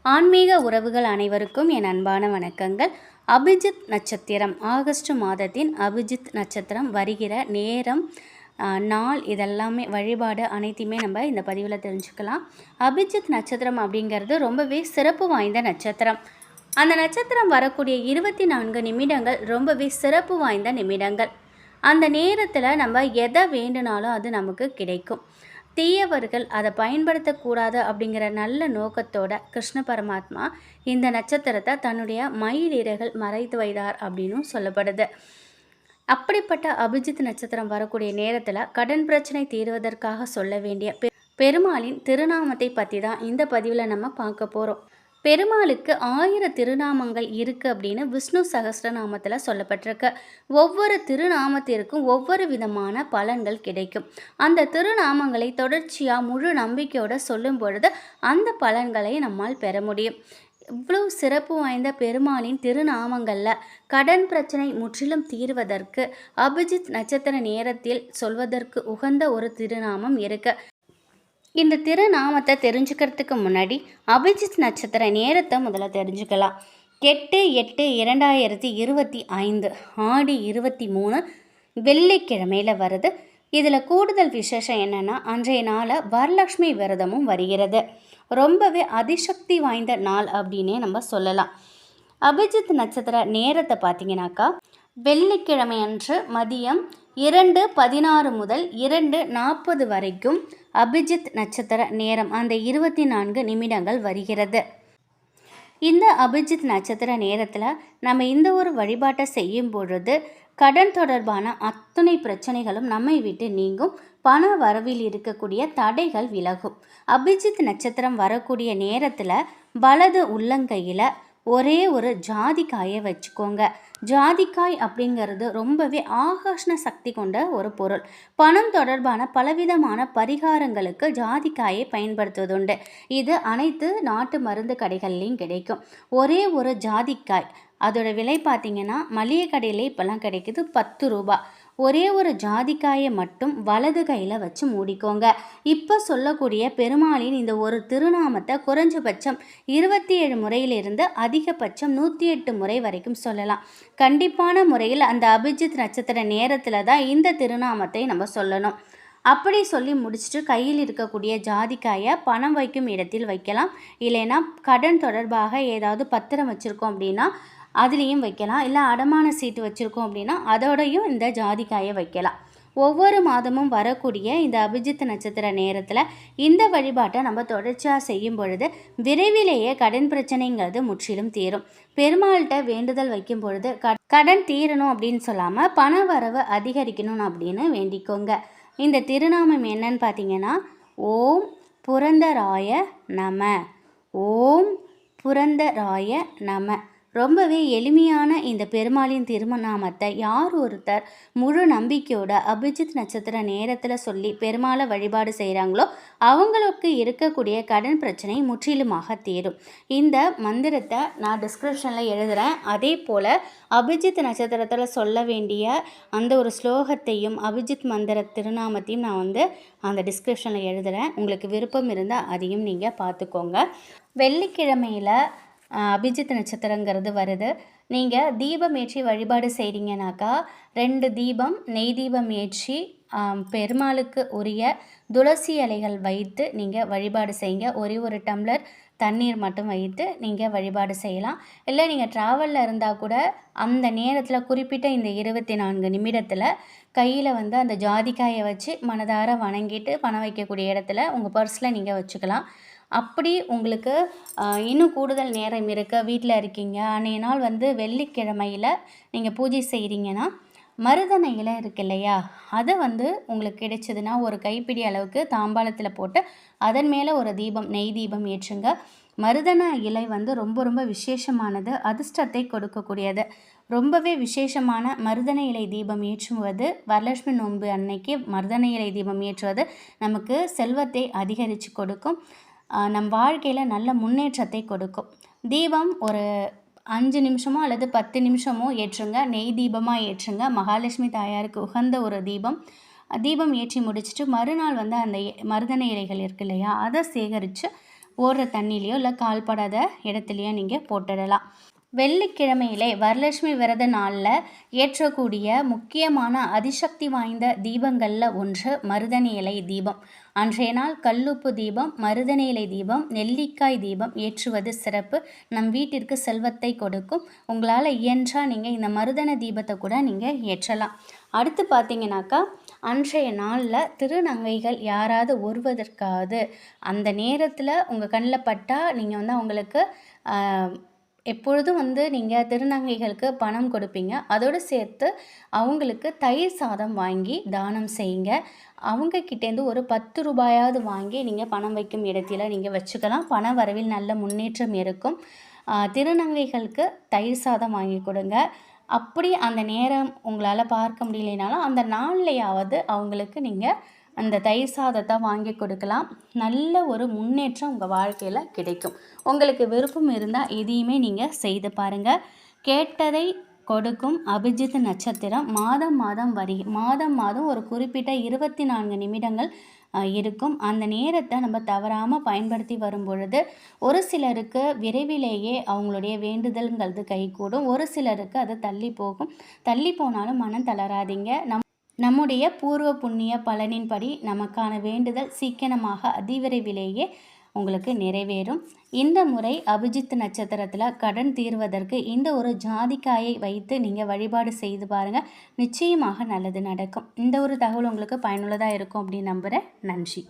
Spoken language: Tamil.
ஆன்மீக உறவுகள் அனைவருக்கும் என் அன்பான வணக்கங்கள். அபிஜித் நட்சத்திரம் ஆகஸ்ட் மாதத்தின் அபிஜித் நட்சத்திரம் வருகிற நேரம், நாள், இதெல்லாமே வழிபாடு அனைத்தையுமே நம்ம இந்த பதிவில் தெரிஞ்சுக்கலாம். அபிஜித் நட்சத்திரம் அப்படிங்கிறது ரொம்பவே சிறப்பு வாய்ந்த நட்சத்திரம். அந்த நட்சத்திரம் வரக்கூடிய 24 நிமிடங்கள் ரொம்பவே சிறப்பு வாய்ந்த நிமிடங்கள். அந்த நேரத்தில் நம்ம எதை வேண்டுனாலும் அது நமக்கு கிடைக்கும். தீயவர்கள் அதை பயன்படுத்தக்கூடாது அப்படிங்கிற நல்ல நோக்கத்தோட கிருஷ்ண பரமாத்மா இந்த நட்சத்திரத்தை தன்னுடைய மயிலிறகுகள் மறைத்து வைத்தார் அப்படின்னும் சொல்லப்படுது. அப்படிப்பட்ட அபிஜித் நட்சத்திரம் வரக்கூடிய நேரத்தில் கடன் பிரச்சனை தீர்வதற்காக சொல்ல வேண்டிய பெருமாளின் திருநாமத்தை பற்றி தான் இந்த பதிவில் நம்ம பார்க்க போகிறோம். பெருமாளுக்கு 1000 திருநாமங்கள் இருக்குது அப்படின்னு விஷ்ணு சகஸ்ரநாமத்தில் சொல்லப்பட்டிருக்கு. ஒவ்வொரு திருநாமத்திற்கும் ஒவ்வொரு விதமான பலன்கள் கிடைக்கும். அந்த திருநாமங்களை தொடர்ச்சியாக முழு நம்பிக்கையோடு சொல்லும் பொழுது அந்த பலன்களை நம்மால் பெற முடியும். இவ்வளோ சிறப்பு வாய்ந்த பெருமாளின் திருநாமங்களில் கடன் பிரச்சனை முற்றிலும் தீர்வதற்கு அபிஜித் நட்சத்திர நேரத்தில் சொல்வதற்கு உகந்த ஒரு திருநாமம் இருக்குது. இந்த திருநாமத்தை தெரிஞ்சுக்கிறதுக்கு முன்னாடி அபிஜித் நட்சத்திர நேரத்தை முதல்ல தெரிஞ்சுக்கலாம். 8/8/2025 ஆடி 23 வெள்ளிக்கிழமையில் வருது. இதில் கூடுதல் விசேஷம் என்னென்னா, அன்றைய நாளை வரலட்சுமி விரதமும் வருகிறது. ரொம்பவே அதிசக்தி வாய்ந்த நாள் அப்படின்னே நம்ம சொல்லலாம். அபிஜித் நட்சத்திர நேரத்தை பார்த்தீங்கன்னாக்கா, வெள்ளிக்கிழமை அன்று மதியம் 2:16 முதல் 2:40 வரைக்கும் அபிஜித் நட்சத்திர நேரம், அந்த 24 நிமிடங்கள் வருகிறது. இந்த அபிஜித் நட்சத்திர நேரத்தில் நம்ம இந்த ஒரு வழிபாட்டை செய்யும் பொழுது கடன் தொடர்பான அத்தனை பிரச்சனைகளும் நம்மை விட்டு நீங்கும். பண வரவில் இருக்கக்கூடிய தடைகள் விலகும். அபிஜித் நட்சத்திரம் வரக்கூடிய நேரத்தில் வலது உள்ளங்கையில் ஒரே ஒரு ஜாதிக்காயை வச்சுக்கோங்க. ஜாதிக்காய் அப்படிங்கிறது ரொம்பவே ஆகர்ஷண சக்தி கொண்ட ஒரு பொருள். பணம் தொடர்பான பலவிதமான பரிகாரங்களுக்கு ஜாதிக்காயை பயன்படுத்துவதுண்டு. இது அனைத்து நாட்டு மருந்து கடைகள்லையும் கிடைக்கும். ஒரே ஒரு ஜாதிக்காய், அதோட விலை பார்த்திங்கன்னா மளிகை கடையிலே இப்போல்லாம் கிடைக்குது 10 ரூபா. ஒரே ஒரு ஜாதிக்காயை மட்டும் வலது கையில் வச்சு மூடிக்கோங்க. இப்போ சொல்லக்கூடிய பெருமாளின் இந்த ஒரு திருநாமத்தை குறைஞ்சபட்சம் 27 முறையிலிருந்து அதிகபட்சம் 108 முறை வரைக்கும் சொல்லலாம். கண்டிப்பான முறையில் அந்த அபிஜித் நட்சத்திர நேரத்தில் தான் இந்த திருநாமத்தை நம்ம சொல்லணும். அப்படி சொல்லி முடிச்சுட்டு கையில் இருக்கக்கூடிய ஜாதிக்காயை பணம் வைக்கும் இடத்தில் வைக்கலாம். இல்லைன்னா கடன் தொடர்பாக ஏதாவது பத்திரம் வச்சுருக்கோம் அப்படின்னா அதுலேயும் வைக்கலாம். இல்லை அடமான சீட்டு வச்சுருக்கோம் அப்படின்னா அதோடையும் இந்த ஜாதிக்காயை வைக்கலாம். ஒவ்வொரு மாதமும் வரக்கூடிய இந்த அபிஜித் நட்சத்திர நேரத்தில் இந்த வழிபாட்டை நம்ம தொடர்ச்சியாக செய்யும் பொழுது விரைவிலேயே கடன் பிரச்சனைங்கிறது முற்றிலும் தீரும். பெருமாள்கிட்ட வேண்டுதல் வைக்கும் பொழுது கடன் தீரணும் அப்படின்னு சொல்லாமல் பண வரவு அதிகரிக்கணும் அப்படின்னு வேண்டிக்கோங்க. இந்த திருநாமம் என்னன்னு பார்த்தீங்கன்னா, ஓம் புரந்தராய நம. ஓம் புரந்தராய நம. ரொம்பவே எளிமையான இந்த பெருமாளின் திருநாமத்தை யார் ஒருத்தர் முழு நம்பிக்கையோட அபிஜித் நட்சத்திர நேரத்தில் சொல்லி பெருமாளை வழிபாடு செய்கிறாங்களோ அவங்களுக்கு இருக்கக்கூடிய கடன் பிரச்சனை முற்றிலுமாக தீரும். இந்த மந்திரத்தை நான் டிஸ்கிரிப்ஷனில் எழுதுகிறேன். அதே போல் அபிஜித் நட்சத்திரத்தில் சொல்ல வேண்டிய அந்த ஒரு ஸ்லோகத்தையும் அபிஜித் மந்திர திருநாமத்தையும் நான் அந்த டிஸ்கிரிப்ஷனில் எழுதுகிறேன். உங்களுக்கு விருப்பம் இருந்தால் அதையும் நீங்கள் பார்த்துக்கோங்க. வெள்ளிக்கிழமையில் அபிஜித் நட்சத்திரங்கிறது வருது. நீங்கள் தீபம் ஏற்றி வழிபாடு செய்கிறீங்கனாக்கா 2 தீபம் நெய் தீபம் ஏற்றி பெருமாளுக்கு உரிய துளசி இலைகள் வைத்து நீங்கள் வழிபாடு செய்யுங்க. ஒரு டம்ளர் தண்ணீர் மட்டும் வைத்து நீங்கள் வழிபாடு செய்யலாம். இல்லை நீங்கள் ட்ராவலில் இருந்தால் கூட அந்த நேரத்தில் குறிப்பிட்ட இந்த 24 நிமிடத்தில் கையில் அந்த ஜாதிக்காயை வச்சு மனதார வணங்கிட்டு பணம் வைக்கக்கூடிய இடத்துல உங்கள் பர்ஸில் நீங்கள் வச்சுக்கலாம். அப்படி உங்களுக்கு இன்னும் கூடுதல் நேரம் இருக்க வீட்டில் இருக்கீங்க, அன்றைய நாள் வெள்ளிக்கிழமையில் நீங்கள் பூஜை செய்கிறீங்கன்னா மருதனை இலை இருக்கு இல்லையா, அதை உங்களுக்கு கிடைச்சதுன்னா ஒரு கைப்பிடி அளவுக்கு தாம்பாளத்தில் போட்டு அதன் மேலே ஒரு தீபம் நெய் தீபம் ஏற்றுங்க. மருதன இலை ரொம்ப ரொம்ப விசேஷமானது, அதிர்ஷ்டத்தை கொடுக்கக்கூடியது. ரொம்பவே விசேஷமான மருதன இலை தீபம் ஏற்றுவது, வரலட்சுமி நோன்பு அன்னைக்கு மருதன இலை தீபம் ஏற்றுவது நமக்கு செல்வத்தை அதிகரித்து கொடுக்கும். நம் வாழ்க்கையில் நல்ல முன்னேற்றத்தை கொடுக்கும். தீபம் ஒரு 5 நிமிஷமோ அல்லது 10 நிமிஷமோ ஏற்றுங்க. நெய் தீபமாக ஏற்றுங்க. மகாலட்சுமி தாயாருக்கு உகந்த ஒரு தீபம். தீபம் ஏற்றி முடிச்சுட்டு மறுநாள் அந்த மருதனை இலைகள் இருக்கு இல்லையா, அதை சேகரித்து ஓடுற தண்ணிலையோ இல்லை கால்படாத இடத்துலையோ நீங்கள் போட்டுடலாம். வெள்ளிக்கிழமையிலே வரலட்சுமி விரத நாளில் ஏற்றக்கூடிய முக்கியமான அதிசக்தி வாய்ந்த தீபங்களில் ஒன்று மருதணி இலை தீபம். அன்றைய நாள் கல்லுப்பு தீபம், மருதணி இலை தீபம், நெல்லிக்காய் தீபம் ஏற்றுவது சிறப்பு. நம் வீட்டிற்கு செல்வத்தை கொடுக்கும். உங்களால் இயன்றால் நீங்கள் இந்த மருதண தீபத்தை கூட நீங்கள் ஏற்றலாம். அடுத்து பார்த்தீங்கன்னாக்கா, அன்றைய நாளில் திருநங்கைகள் யாராவது ஒருவதற்காவது அந்த நேரத்தில் உங்கள் கண்ணில் பட்டால் நீங்கள் அவங்களுக்கு எப்பொழுதும் நீங்கள் திருநங்கைகளுக்கு பணம் கொடுப்பீங்க. அதோடு சேர்த்து அவங்களுக்கு தயிர் சாதம் வாங்கி தானம் செய்யுங்க. அவங்கக்கிட்டேருந்து ஒரு 10 ரூபாயாவது வாங்கி நீங்கள் பணம் வைக்கும் இடத்துல நீங்கள் வச்சுக்கலாம். பண வரவில் நல்ல முன்னேற்றம் இருக்கும். திருநங்கைகளுக்கு தயிர் சாதம் வாங்கி கொடுங்க. அப்படி அந்த நேரம் உங்களால் பார்க்க முடியலைனாலும் அந்த நாள்லையாவது அவங்களுக்கு நீங்கள் அந்த தயிர் சாதத்தை வாங்கி கொடுக்கலாம். நல்ல ஒரு முன்னேற்றம் உங்கள் வாழ்க்கையில் கிடைக்கும். உங்களுக்கு விருப்பம் இருந்தால் இதையுமே நீங்கள் செய்து பாருங்கள். கேட்டதை கொடுக்கும் அபிஜித் நட்சத்திரம் மாதம் மாதம் ஒரு குறிப்பிட்ட 24 நிமிடங்கள் இருக்கும். அந்த நேரத்தை நம்ம தவறாமல் பயன்படுத்தி வரும் பொழுது ஒரு சிலருக்கு விரைவிலேயே அவங்களுடைய வேண்டுதல்ங்கிறது கைகூடும். ஒரு சிலருக்கு அது தள்ளி போகும். தள்ளி போனாலும் மனம் தளராதீங்க. நம்முடைய பூர்வ புண்ணிய பலனின்படி நமக்கான வேண்டுதல் சீக்கிரமாக அதிவிரைவிலேயே உங்களுக்கு நிறைவேறும். இந்த முறை அபிஜித் நட்சத்திரத்தில் கடன் தீர்வதற்கு இந்த ஒரு ஜாதிக்காயை வைத்து நீங்கள் வழிபாடு செய்து பாருங்கள். நிச்சயமாக நல்லது நடக்கும். இந்த ஒரு தகவல் உங்களுக்கு பயனுள்ளதாக இருக்கும் அப்படின்னு நம்புகிறேன். நன்றி.